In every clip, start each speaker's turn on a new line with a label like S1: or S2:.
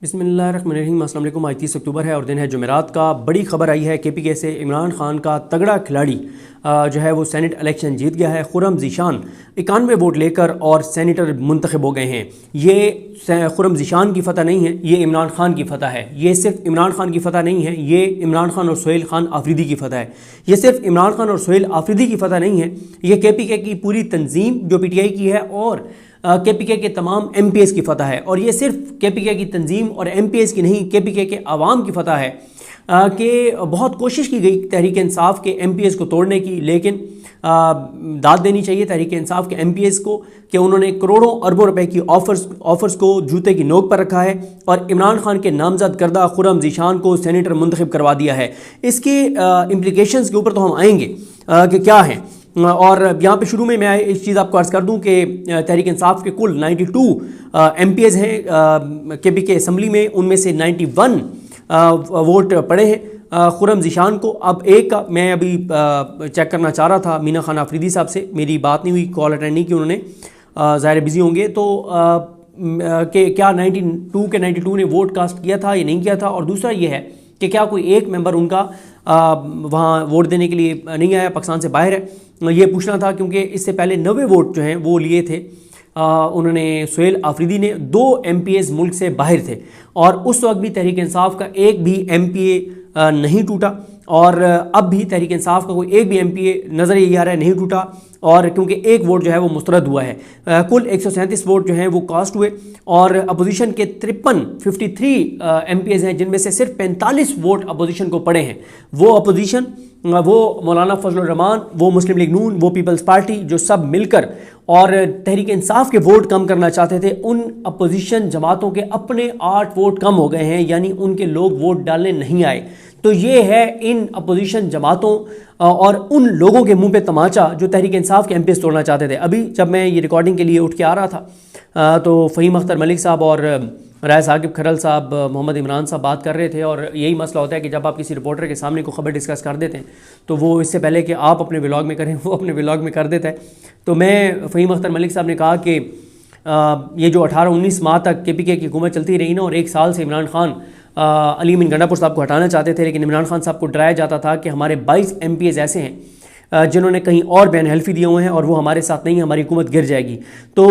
S1: बिस्मिल्लाहिर्रहमानिर्रहीम। अस्सलाम वालेकुम। आज 30 अक्टूबर है और दिन है जुमेरात का। बड़ी खबर आई है केपीके से, इमरान खान का तगड़ा खिलाड़ी जो है वो सेनेट इलेक्शन जीत गया है। खुर्रम ज़ीशान 91 वोट लेकर और सेनेटर मुंतखब हो गए हैं। ये खुर्रम ज़ीशान की फ़तह नहीं है, ये इमरान खान की फ़तह है। ये सिर्फ इमरान खान की फ़तह नहीं है, ये इमरान खान और सुहेल खान आफरीदी की फ़तह है। ये सिर्फ इमरान खान और सुहेल आफरीदी की फ़तह नहीं है, ये केपीके की पूरी तंजीम जो पीटीआई की है और केपीके के तमाम एमपीएस की फ़तह है। और ये सिर्फ केपीके की तंजीम और एमपीएस की नहीं, केपीके के आवाम की फ़तह है कि बहुत कोशिश की गई तहरीक इंसाफ के एमपीएस को तोड़ने की, लेकिन दाद देनी चाहिए तहरीक इंसाफ के एमपीएस को कि उन्होंने करोड़ों अरबों रुपए की ऑफर्स को जूते की नोक पर रखा है और इमरान खान के नामजद करदा खुर्रम ज़ीशान को सेनेटर मुंतखब करवा दिया है। इसके इम्प्लीकेशंस के ऊपर तो हम आएंगे कि क्या हैं। और यहाँ पे शुरू में मैं एक चीज़ आपको अर्ज़ कर दूँ कि तहरीक इंसाफ के कुल 92 एमपीएस हैं केपीके असम्बली में, उनमें से 91 वोट पड़े हैं खुर्रम ज़ीशान को। अब एक का मैं अभी चेक करना चाह रहा था मीना खान आफरीदी साहब से, मेरी बात नहीं हुई, कॉल अटेंड नहीं की उन्होंने, ज़ाहिर बिज़ी होंगे, तो कि क्या 92 ने वोट कास्ट किया था या नहीं किया था। और दूसरा ये है कि क्या कोई एक मेंबर उनका वहाँ वोट देने के लिए नहीं आया, पाकिस्तान से बाहर है, ये पूछना था। क्योंकि इससे पहले 90 वोट जो हैं वो लिए थे उन्होंने, सुहेल आफरीदी ने। 2 एमपीएस मुल्क से बाहर थे और उस वक्त भी तहरीक इंसाफ का एक भी एमपीए नहीं टूटा और अब भी तहरीक इंसाफ का कोई एक भी एमपीए नज़र ये आ रहा है नहीं टूटा। और क्योंकि एक वोट जो है वो मुस्तरद हुआ है, कुल 137 वोट जो हैं वो कास्ट हुए और अपोजिशन के 53 एमपीएस हैं, जिनमें से सिर्फ 45 वोट अपोजिशन को पड़े हैं। वो अपोजिशन, वो मौलाना फजलुर रहमान, वो मुस्लिम लीग नून, वो पीपल्स पार्टी, जो सब मिलकर और तहरीक इंसाफ के वोट कम करना चाहते थे, उन अपोजिशन जमातों के अपने 8 वोट कम हो गए हैं, यानी उनके लोग वोट डालने नहीं आए। तो ये है इन अपोजिशन जमातों और उन लोगों के मुंह पे तमाचा जो तहरीक इंसाफ के एमपीएस तोड़ना चाहते थे। अभी जब मैं ये रिकॉर्डिंग के लिए उठ के आ रहा था तो फ़हीम अख्तर मलिक साहब और राय साकिब खरल साहब, मोहम्मद इमरान साहब बात कर रहे थे। और यही मसला होता है कि जब आप किसी रिपोर्टर के सामने को खबर डिस्कस कर देते हैं तो वो इससे पहले कि आप अपने व्लॉग में करें वो अपने व्लॉग में कर देता है। तो मैं फ़हीम अख्तर मलिक साहब ने कहा कि ये जो 18-19 माह तक केपीके की हुकूमत चलती रही ना, और 1 साल से इमरान खान अली अमीन गंडापुर साहब को हटाना चाहते थे, लेकिन इमरान खान साहब को डराया जाता था कि हमारे 22 एमपीएस ऐसे हैं जिन्होंने कहीं और बयान हल्फी दिए हुए हैं और वो हमारे साथ नहीं, हमारी हुकूमत गिर जाएगी। तो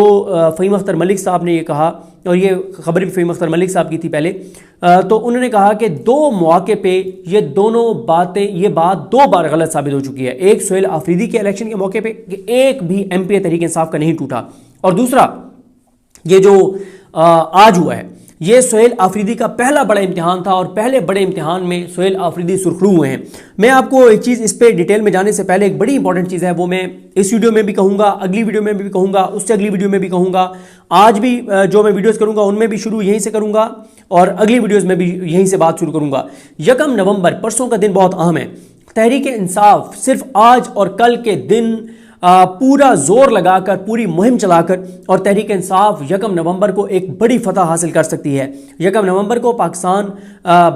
S1: फ़हीम अख्तर मलिक साहब ने ये कहा, और ये खबर भी फ़हीम अख्तर मलिक साहब की थी पहले, तो उन्होंने कहा कि 2 मौके पे ये बात 2 बार गलत साबित हो चुकी है। एक सुहेल आफरीदी के इलेक्शन के मौके पे कि एक भी एमपीए तहरीक इंसाफ का नहीं टूटा, और दूसरा ये जो आज हुआ है, ये सुहेल आफरीदी का पहला बड़ा इम्तिहान था और पहले बड़े इम्तिहान में सुहेल आफरीदी सुरखरू हुए हैं। मैं आपको एक चीज़, इस पे डिटेल में जाने से पहले एक बड़ी इंपॉर्टेंट चीज़ है, वो मैं इस वीडियो में भी कहूँगा, अगली वीडियो में भी कहूँगा, उससे अगली वीडियो में भी कहूँगा, आज भी जो मैं वीडियोज़ करूँगा उनमें भी शुरू यहीं से करूँगा और अगली वीडियोज़ में भी यहीं से बात शुरू करूँगा। 1 नवंबर, परसों का दिन बहुत अहम है। तहरीक इंसाफ सिर्फ आज और कल के दिन पूरा जोर लगाकर, पूरी मुहिम चलाकर, और तहरीक इंसाफ 1 नवंबर को एक बड़ी फतह हासिल कर सकती है। 1 नवंबर को पाकिस्तान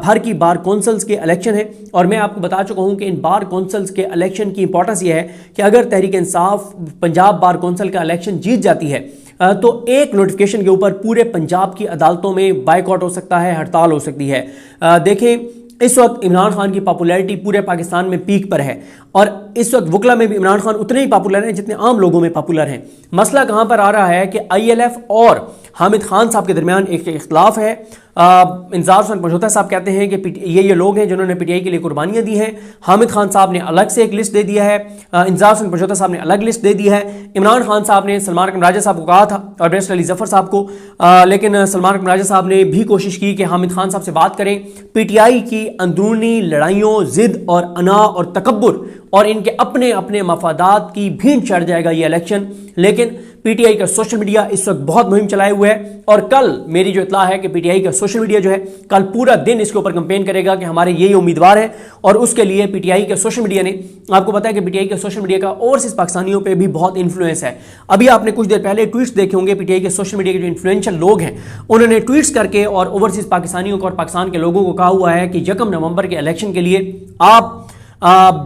S1: भर की बार कौंसल्स के इलेक्शन है और मैं आपको बता चुका हूं कि इन बार कौंसल्स के इलेक्शन की इंपॉर्टेंस ये है कि अगर तहरीक इंसाफ पंजाब बार कौंसल का इलेक्शन जीत जाती है तो एक नोटिफिकेशन के ऊपर पूरे पंजाब की अदालतों में बाइकआउट हो सकता है, हड़ताल हो सकती है। देखें, इस वक्त इमरान खान की पॉपुलैरिटी पूरे पाकिस्तान में पीक पर है और इस वक्त वकला में भी इमरान खान उतने ही पॉपुलर हैं जितने आम लोगों में पॉपुलर हैं। मसला कहां पर आ रहा है कि आईएलएफ और हामिद खान साहब के दरमियान एक इख्तलाफ है। इंतज़ार हुसैन पंजोता साहब कहते हैं कि ये लोग हैं जिन्होंने पीटीआई के लिए कुर्बानियां दी हैं। हामिद खान साहब ने अलग से एक लिस्ट दे दिया है, इंतज़ार हुसैन पंजोता साहब ने अलग लिस्ट दे दी है। इमरान खान साहब ने सलमान अकरम राजा साहब को कहा था और बैरिस्टर अली जफर साहब को, लेकिन सलमान अकरम राजा साहब ने भी कोशिश की कि हामिद खान साहब से बात करें। पीटीआई की अंदरूनी लड़ाइयों, जिद और अना और तकब्बुर और इनके अपने अपने मफादात की भीड़ चढ़ जाएगा ये इलेक्शन। लेकिन पीटीआई का सोशल मीडिया इस वक्त बहुत मुहिम चलाए हुए है और कल मेरी जो इतला है कि पीटीआई का सोशल मीडिया जो है कल पूरा दिन इसके ऊपर कैंपेन करेगा कि हमारे यही उम्मीदवार है। और उसके लिए पीटीआई के सोशल मीडिया ने, आपको पता है कि पीटीआई के सोशल मीडिया का ओवरसीज पाकिस्तानियों पे भी बहुत इन्फ्लुएंस है। अभी आपने कुछ देर पहले ट्वीट्स देखे होंगे, पीटीआई के सोशल मीडिया के जो इन्फ्लुएंशियल लोग हैं उन्होंने ट्वीट्स करके और ओवरसीज पाकिस्तानियों को और पाकिस्तान के लोगों को कहा हुआ है कि 1 नवंबर के इलेक्शन के लिए आप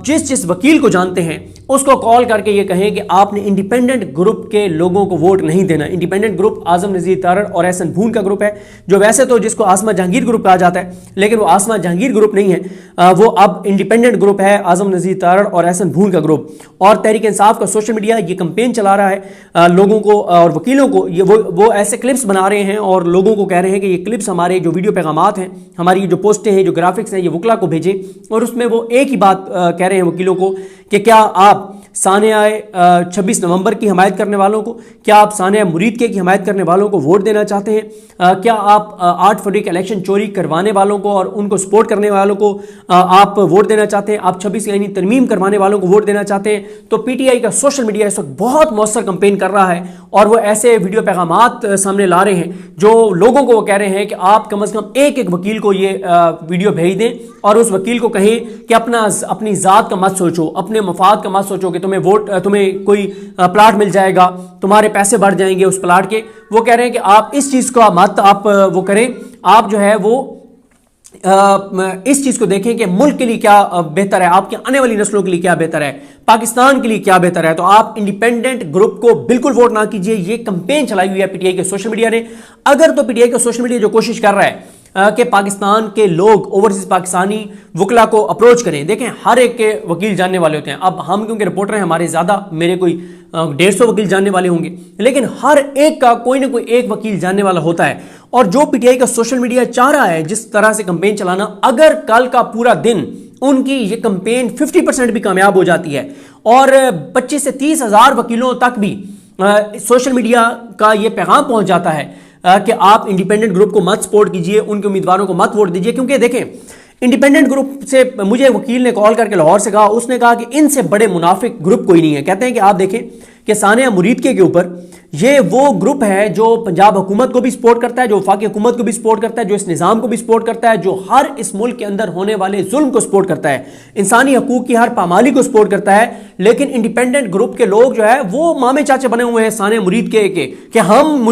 S1: जिस जिस वकील को जानते हैं उसको कॉल करके ये कहें कि आपने इंडिपेंडेंट ग्रुप के लोगों को वोट नहीं देना। इंडिपेंडेंट ग्रुप आजम नज़ीर तारड़ और एहसन भून का ग्रुप है, जो वैसे तो जिसको आसमा जहांगीर ग्रुप कहा जाता है, लेकिन वो आसमा जहांगीर ग्रुप नहीं है, वो अब इंडिपेंडेंट ग्रुप है, आजम नज़ीर तारड़ और एहसन भून का ग्रुप। और तहरीक इंसाफ का सोशल मीडिया ये कंपेन चला रहा है लोगों को और वकीलों को, ये वो ऐसे क्लिप्स बना रहे हैं और लोगों को कह रहे हैं कि ये क्लिप्स हमारे जो वीडियो पैगामात हैं, हमारी जो पोस्टें हैं, जो ग्राफिक्स हैं, ये वकला को भेजें। और उसमें वो एक ही बात कह रहे हैं वकीलों को कि क्या आप सानिया 26 नवंबर की हमायत करने वालों को, क्या आप सानिया मुरीद की हमायत करने वालों को वोट देना चाहते हैं? क्या आप 8 फरवरी के इलेक्शन चोरी करवाने वालों को और उनको सपोर्ट करने वालों को आप वोट देना चाहते हैं? आप 26 यानी तरमीम करवाने वालों को वोट देना चाहते हैं? तो पीटीआई का सोशल मीडिया इस वक्त बहुत मौसर कंपेन कर रहा है और वो ऐसे वीडियो पैगामात सामने ला रहे हैं जो लोगों को वो कह रहे हैं कि आप कम से कम एक वकील को ये वीडियो भेज दें और उस वकील को कहें कि अपनी ज़ात का मत सोचो, अपने मफाद का मत सोचो कि तुम्हें कोई प्लाट मिल जाएगा, तुम्हारे पैसे बढ़ जाएंगे उस प्लाट के। वो कह रहे हैं कि आप इस चीज़ को मत आप वो करें, आप जो है वो इस चीज को देखें कि मुल्क के लिए क्या बेहतर है, आपकी आने वाली नस्लों के लिए क्या बेहतर है, पाकिस्तान के लिए क्या बेहतर है। तो आप इंडिपेंडेंट ग्रुप को बिल्कुल वोट ना कीजिए। ये कंपेन चलाई हुई है पीटीआई के सोशल मीडिया ने। अगर तो पीटीआई का सोशल मीडिया जो कोशिश कर रहा है कि पाकिस्तान के लोग ओवरसीज पाकिस्तानी वकला को अप्रोच करें, देखें हर एक के वकील जानने वाले होते हैं। अब हम क्योंकि रिपोर्टर हैं, हमारे ज़्यादा, मेरे कोई 150 वकील जानने वाले होंगे, लेकिन हर एक का कोई ना कोई एक वकील जानने वाला होता है। और जो पीटीआई का सोशल मीडिया चाह रहा है जिस तरह से कंपेन चलाना, अगर कल का पूरा दिन उनकी ये कंपेन 50% भी कामयाब हो जाती है और 25 से 30 हज़ार वकीलों तक भी सोशल मीडिया का ये पैगाम पहुंच जाता है कि आप इंडिपेंडेंट ग्रुप को मत सपोर्ट कीजिए, उनके उम्मीदवारों को मत वोट दीजिए। क्योंकि देखें, इंडिपेंडेंट ग्रुप से मुझे वकील ने कॉल करके लाहौर से कहा, उसने कहा कि इनसे बड़े मुनाफिक ग्रुप कोई नहीं है। कहते हैं कि आप देखें कि सानिया मुरीद के ऊपर ये वो ग्रुप है जो पंजाब हुकूमत को भी सपोर्ट करता है, जो वफाकी हुकूमत को भी सपोर्ट करता है, जो इस निज़ाम को भी सपोर्ट करता है, जो हर इस मुल्क के अंदर होने वाले जुल्म को सपोर्ट करता है, इंसानी हकूक की हर पामाली को सपोर्ट करता है। लेकिन इंडिपेंडेंट ग्रुप के लोग जो है वो मामे चाचे बने हुए हैं सानिया मुरीद के कि हम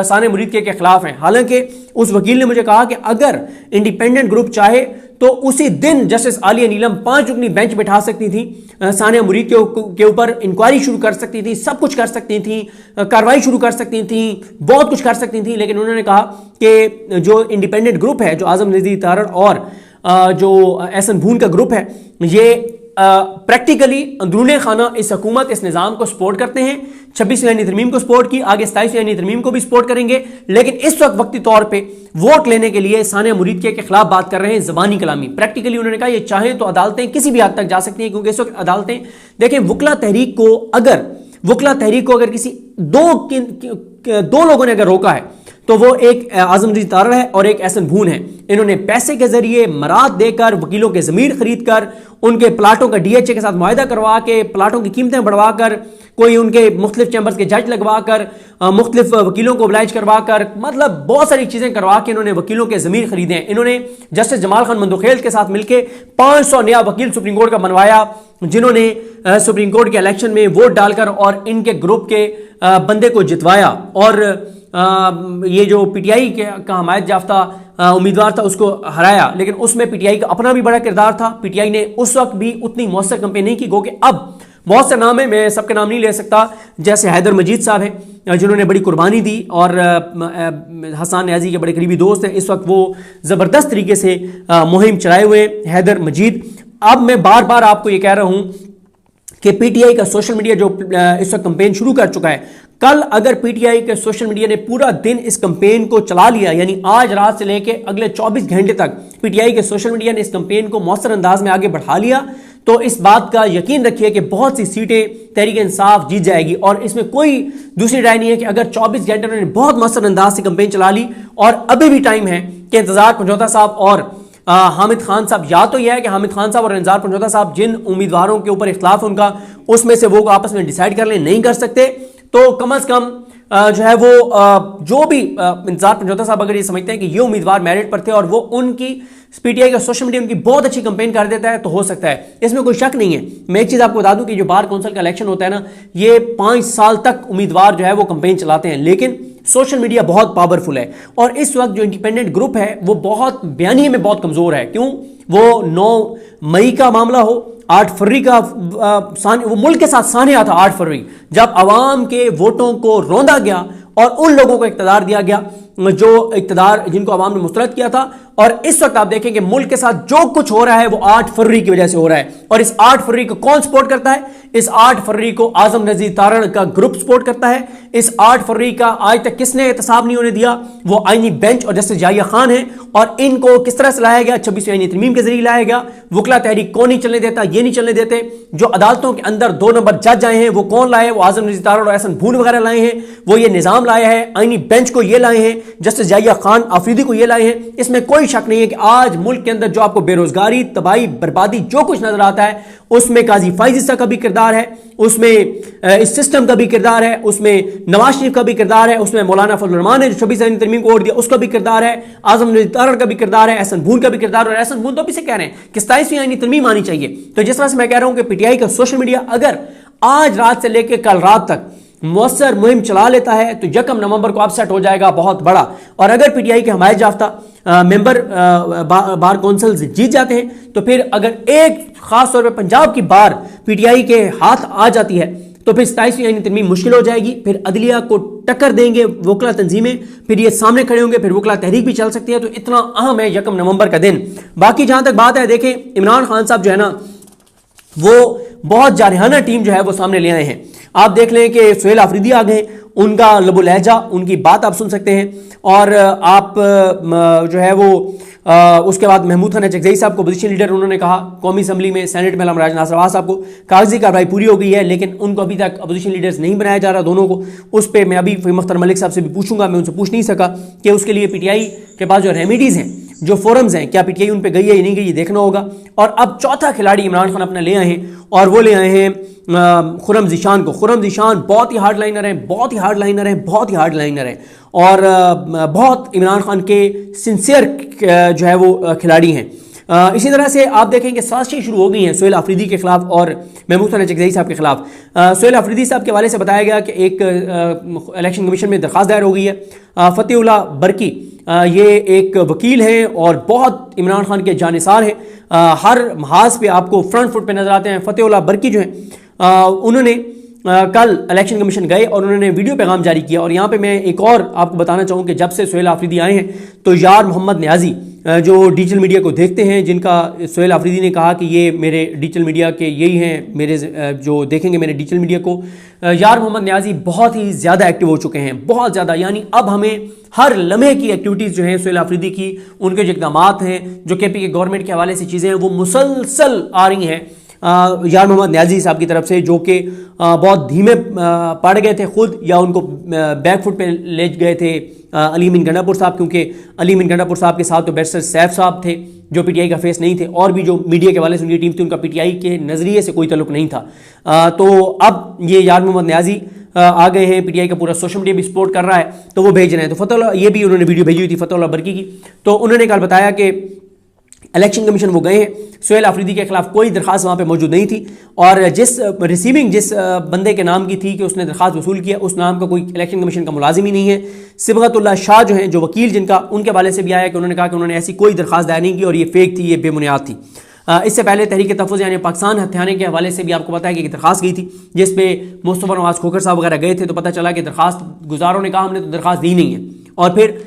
S1: सानिया मुरीद के खिलाफ हैं। हालांकि उस वकील ने मुझे कहा कि अगर इंडिपेंडेंट ग्रुप चाहे तो उसी दिन जस्टिस आलिया नीलम 5 रुकनी बेंच बैठा सकती थी, सानिया मुरीद के ऊपर इंक्वायरी शुरू कर सकती थी, सब कुछ कर सकती थी, कार्रवाई शुरू कर सकती थी, बहुत कुछ कर सकती थी। लेकिन उन्होंने कहा कि जो इंडिपेंडेंट ग्रुप है, जो आजम नज़ीर तारड़ और जो एहसन भून का ग्रुप है, ये प्रैक्टिकली अंदरूनी खाना इस हुकूमत, इस निज़ाम को सपोर्ट करते हैं। 26 यानी तरमीम को सपोर्ट की, आगे 27 यानी तरमीम को भी सपोर्ट करेंगे। लेकिन इस वक्त वक्ती तौर पे वोट लेने के लिए सानिया मुरीद के खिलाफ बात कर रहे हैं, ज़बानी कलामी। प्रैक्टिकली उन्होंने कहा ये चाहें तो अदालतें किसी भी हद तक जा सकती हैं, क्योंकि इस वक्त अदालतें देखें, वकला तहरीक को अगर किसी दो लोगों ने अगर रोका है तो वो एक आजम नज़ीर तारड़ है और एक एहसन भून है। इन्होंने पैसे के जरिए मराद देकर, वकीलों के ज़मीर खरीद कर, उनके प्लाटों का डीएचए के साथ मुआहदा करवा के, प्लाटों की कीमतें बढ़वा कर, कोई उनके मुख्तलिफ चैम्बर्स के जज लगवा कर, मुख्तलिफ वकीलों को ओब्लाइज करवा कर, मतलब बहुत सारी चीज़ें करवा के इन्होंने वकीलों के ज़मीर खरीदे हैं। इन्होंने जस्टिस जमाल खान मंदोखेल के साथ मिलकर 500 नया वकील सुप्रीम कोर्ट का बनवाया, जिन्होंने सुप्रीम कोर्ट के इलेक्शन में वोट डालकर और इनके ग्रुप के बंदे को जितवाया। और ये जो पीटीआई का हमायत याफ्ता उम्मीदवार था उसको हराया। लेकिन उसमें पीटीआई का अपना भी बड़ा किरदार था। पीटीआई ने उस वक्त भी उतनी मौसर कंपेन नहीं की, गो कि अब बहुत से नाम है, मैं सबके नाम नहीं ले सकता, जैसे हैदर मजीद साहब हैं जिन्होंने बड़ी कुर्बानी दी और हसन न्याजी के बड़े करीबी दोस्त हैं। इस वक्त वो ज़बरदस्त तरीके से मुहिम चलाए हुए हैदर मजीद। अब मैं बार बार आपको ये कह रहा हूँ कि पीटीआई का सोशल मीडिया जो इस वक्त कंपेन शुरू कर चुका है, कल अगर पीटीआई के सोशल मीडिया ने पूरा दिन इस कंपेन को चला लिया, यानी आज रात से लेकर अगले 24 घंटे तक पीटीआई के सोशल मीडिया ने इस कंपेन को मौसर अंदाज में आगे बढ़ा लिया, तो इस बात का यकीन रखिए कि बहुत सी सीटें तहरीक इंसाफ जीत जाएगी। और इसमें कोई दूसरी राय नहीं है कि अगर 24 घंटे उन्होंने बहुत मौसर अंदाज से कंपेन चला ली और अभी भी टाइम है कि इंतजार पंजोता साहब और हामिद खान साहब, या तो यह है कि हामिद खान साहब और इंतजार पंजोता साहब जिन उम्मीदवारों के ऊपर इख्तिलाफ उनका, उसमें से वो आपस में डिसाइड कर लें, नहीं कर सकते तो कम अज कम जो है वो जो भी इंतजार पंजोता साहब अगर ये समझते हैं कि ये उम्मीदवार मेरिट पर थे और वो उनकी पीटीआई का सोशल मीडिया उनकी बहुत अच्छी कंपेन कर देता है, तो हो सकता है, इसमें कोई शक नहीं है। मैं एक चीज़ आपको बता दूं कि जो बार काउंसिल का इलेक्शन होता है ना, ये 5 साल तक उम्मीदवार जो है वो कंपेन चलाते हैं, लेकिन सोशल मीडिया बहुत पावरफुल है और इस वक्त जो इंडिपेंडेंट ग्रुप है वो बहुत बयानिए में बहुत कमजोर है। क्यों? वो 9 मई का मामला हो, 8 फरवरी का वो मुल्क के साथ सान्या था। 8 फरवरी जब अवाम के वोटों को रौंदा गया और उन लोगों को इख्तियार दिया गया जो इख्तियार जिनको अवाम ने मुस्तरद किया था, और इस वक्त आप देखें कि मुल्क के साथ जो कुछ हो रहा है वो 8 फरवरी की वजह से हो रहा है। और इस 8 फरवरी को कौन सपोर्ट करता है? इस 8 फरवरी को आजम नजीर तारण का ग्रुप सपोर्ट करता है। इस 8 फरवरी का आज तक किसने एहतसाब नहीं होने दिया? वो आईनी बेंच और जस्टिस जाहिया खान है। और इनको किस तरह से लाया गया? 26वीं आईनी तरमीम के जरिए लाया गया। वकला तहरीक कौन नहीं चलने देता? ये नहीं चलने देते। जो अदालतों के अंदर 2 नंबर जज आए हैं वो कौन लाए? वो आजम नजीर तारण और एहसन भून वगैरह लाए हैं। वो ये निजाम लाया है, आईनी बेंच को ये लाए हैं, जस्टिस जाहिया खान आफरीदी को ये लाए हैं। इसमें कोई शक नहीं है कि आज मुल्क के अंदर जो आपको बेरोजगारी, तबाही, बर्बादी जो कुछ नजर आता है उसमें काजी फाइज ईसा का भी किरदार है, उसमें इस सिस्टम का भी किरदार है, उसमें नवाज शरीफ का भी किरदार है, उसमें मौलाना फजल रहमान ने जो 26 आईनी तरमीम को वोट दिया उसका भी किरदार है, आजम नजीर तारण का भी किरदार है, एहसन भून का भी किरदार है। और एहसन भून तो अभी से कह रहे हैं कि 27वीं आईनी तरमीम आनी चाहिए। तो जिस तरह से मैं कह रहा हूं कि पीटीआई का सोशल मीडिया अगर आज रात से लेकर कल रात तक मौसर मुहिम चला लेता है तो 1 नवंबर को अपसेट हो जाएगा बहुत बड़ा। और अगर पीटीआई के हमायत याफ्ता मेंबर बार काउंसिल जीत जाते हैं तो फिर अगर एक खास तौर पे पंजाब की बार पीटीआई के हाथ आ जाती है तो फिर 27वीं आईनी तरमीम मुश्किल हो जाएगी। फिर अदलिया को टक्कर देंगे वकला तंजीमें, फिर ये सामने खड़े होंगे, फिर वकला तहरीक भी चल सकती है। तो इतना अहम है 1 नवंबर का दिन। बाकी जहां तक बात है, देखें इमरान खान साहब जो है ना वो बहुत जारहाना टीम जो है वो सामने ले आए हैं। आप देख लें कि सुहेल आफरीदी आ गए, उनका लबो लहजा, उनकी बात आप सुन सकते हैं। और आप जो है वो उसके बाद महमूद खान चकजई साहब को अपोजिशन लीडर उन्होंने कहा कौमी असम्बली में, सेनेट में राज नासर अब्बास साहब को कागजी कार्रवाई पूरी हो गई है लेकिन उनको अभी तक अपोजिशन लीडर्स नहीं बनाया जा रहा दोनों को। उस पर मैं अभी मुख्तार मलिक साहब से भी पूछूंगा, मैं उनसे पूछ नहीं सका कि उसके लिए पीटीआई के पास जो रेमेडीज़ हैं, जो फोरम्स हैं, क्या पीटीआई उन पे गई है या नहीं गई, ये देखना होगा। और अब चौथा खिलाड़ी इमरान खान अपना ले आए हैं और वो ले आए हैं खुर्रम ज़ीशान को। खुर्रम ज़ीशान बहुत ही हार्ड लाइनर हैं, बहुत ही हार्ड लाइनर हैं, बहुत ही हार्ड लाइनर हैं और बहुत इमरान खान के सिंसियर जो है वो खिलाड़ी हैं। इसी तरह से आप देखें कि साजिशें शुरू हो गई हैं सुहेल आफरीदी के खिलाफ और महमूद खान चकजई साहब के खिलाफ। सुहेल आफरीदी साहब के हवाले से बताया गया कि एक इलेक्शन कमीशन में दरख्वास्त दायर हो गई है। फतेहुल्लाह बरकी ये एक वकील हैं और बहुत इमरान खान के जानिसार हैं, हर महाज पे आपको फ्रंट फुट पे नजर आते हैं। फतेहुल्लाह बरकी जो हैं उन्होंने कल इलेक्शन कमीशन गए और उन्होंने वीडियो पैगाम जारी किया। और यहाँ पे मैं एक और आपको बताना चाहूँ कि जब से सुहेल आफरीदी आए हैं तो यार मोहम्मद न्याजी जो डिजिटल मीडिया को देखते हैं, जिनका सुहेल आफरीदी ने कहा कि ये मेरे डिजिटल मीडिया के यही हैं, मेरे जो देखेंगे मेरे डिजिटल मीडिया को, यार मोहम्मद न्याजी बहुत ही ज़्यादा एक्टिव हो चुके हैं, बहुत ज़्यादा। यानी अब हमें हर लम्हे की एक्टिविटीज़ जो हैं सुहेल आफरीदी की, उनके जो इक़दाम हैं, जो केपी के गवर्नमेंट के हवाले से चीज़ें हैं, वो मुसलसल आ रही हैं यार मोहम्मद न्याजी साहब की तरफ से, जो कि बहुत धीमे पड़ गए थे खुद, या उनको बैक फुट पे ले गए थे अली अमीन गंडापुर साहब, क्योंकि अली अमीन गंडापुर साहब के साथ तो बैरिस्टर सैफ साहब थे जो पीटीआई का फेस नहीं थे, और भी जो मीडिया के वाले से उनकी टीम थी उनका पीटीआई के नज़रिए से कोई तल्लुक नहीं था। तो अब ये यार मोहम्मद न्याजी आ गए हैं, पीटीआई का पूरा सोशल मीडिया भी सपोर्ट कर रहा है तो वो भेज रहे हैं। तो फतेहुल्लाह, ये भी उन्होंने वीडियो भेजी हुई थी फतेहुल्लाह बरकी की, तो उन्होंने कल बताया कि इलेक्शन कमीशन वो गए हैं, सुहेल आफरीदी के खिलाफ कोई दरखास्त वहाँ पे मौजूद नहीं थी और जिस बंदे के नाम की थी कि उसने दरखास्त वसूल किया, उस नाम का कोई इलेक्शन कमीशन का मुलाजिम ही नहीं है। सिबगतुल्लाह शाह जो हैं, जो वकील जिनका, उनके हवाले से भी आया कि उन्होंने कहा कि उन्होंने ऐसी कोई दरखास्त दायर नहीं की और ये फेक थी, ये बेबुनियाद थी। इससे पहले तहरीक तहफ़्फ़ुज़ यानी पाकिस्तान हथियाने के हवाले से भी आपको पता है कि एक दरखास्त गई थी जिस पे मुस्तफ़ा नवाज खोखर साहब वगैरह गए थे, तो पता चला कि दरखास्त गुजारों ने कहा हमने तो दरखास्त दी नहीं है। और फिर